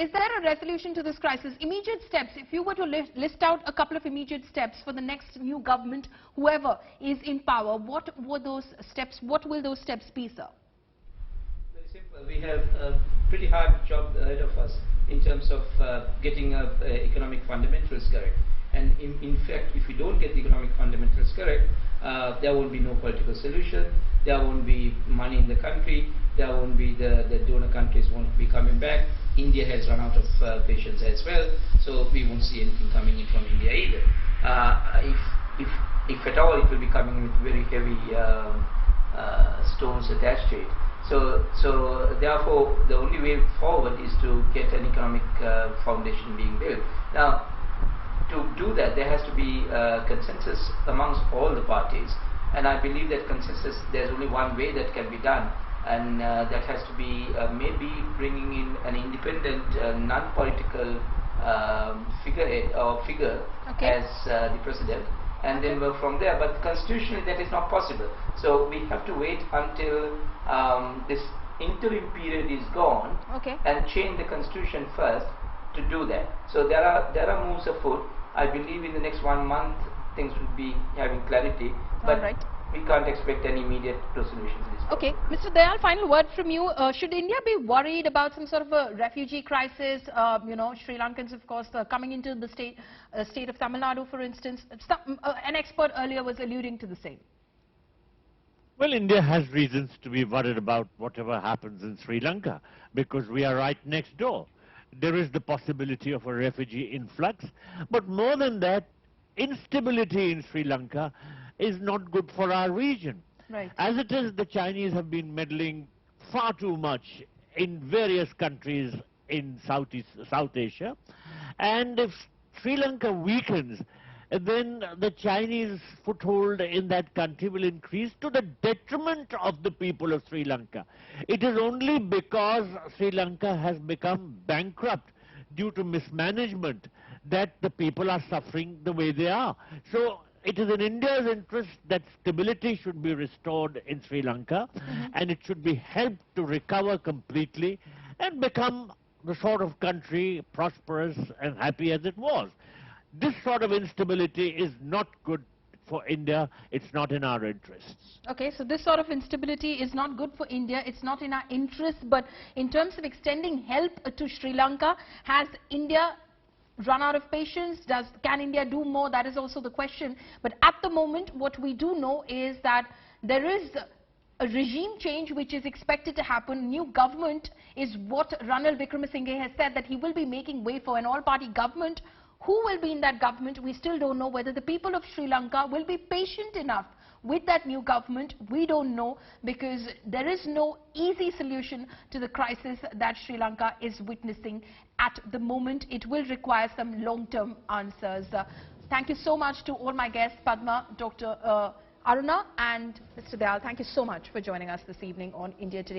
Is there a resolution to this crisis? Immediate steps, if you were to list out a couple of immediate steps for the next new government, whoever is in power, what were those steps? What will those steps be, sir? Very simple. We have a pretty hard job ahead of us in terms of getting economic fundamentals correct. And in fact, if we don't get the economic fundamentals correct, there won't be no political solution, there won't be money in the country, there won't be the donor countries won't be coming back. India has run out of patience as well, so we won't see anything coming in from India either. If at all, it will be coming with very heavy stones attached to it. So therefore, the only way forward is to get an economic foundation being built. Now, to do that, there has to be consensus amongst all the parties, and I believe that consensus, there's only one way that can be done, and that has to be maybe bringing in an independent, non-political figure okay, as the president, and then work from there. But constitutionally, that is not possible. So we have to wait until this interim period is gone, okay, and change the constitution first to do that. So there are moves afoot. I believe in the next 1 month things will be having clarity, but we can't expect any immediate resolution to this problem. Okay, Mr. Dayal, final word from you. Should India be worried about some sort of a refugee crisis? You know, Sri Lankans, of course, coming into the state of Tamil Nadu, for instance. An expert earlier was alluding to the same. Well, India has reasons to be worried about whatever happens in Sri Lanka, because we are right next door. There is the possibility of a refugee influx, but more than that, instability in Sri Lanka is not good for our region. Right. As it is, the Chinese have been meddling far too much in various countries in South Asia, and if Sri Lanka weakens, then the Chinese foothold in that country will increase to the detriment of the people of Sri Lanka. It is only because Sri Lanka has become bankrupt due to mismanagement that the people are suffering the way they are. So it is in India's interest that stability should be restored in Sri Lanka, and it should be helped to recover completely and become the sort of country prosperous and happy as it was. This sort of instability is not good for India. It's not in our interests. Okay, so this sort of instability is not good for India. It's not in our interests. But in terms of extending help to Sri Lanka, has India run out of patience? Can India do more? That is also the question. But at the moment, what we do know is that there is a regime change which is expected to happen. New government is what Ranil Wickremesinghe has said, that he will be making way for an all-party government. Who will be in that government? We still don't know. Whether the people of Sri Lanka will be patient enough with that new government, we don't know, because there is no easy solution to the crisis that Sri Lanka is witnessing at the moment. It will require some long-term answers. Thank you so much to all my guests, Padma, Dr. Aruna and Mr. Dayal. Thank you so much for joining us this evening on India Today.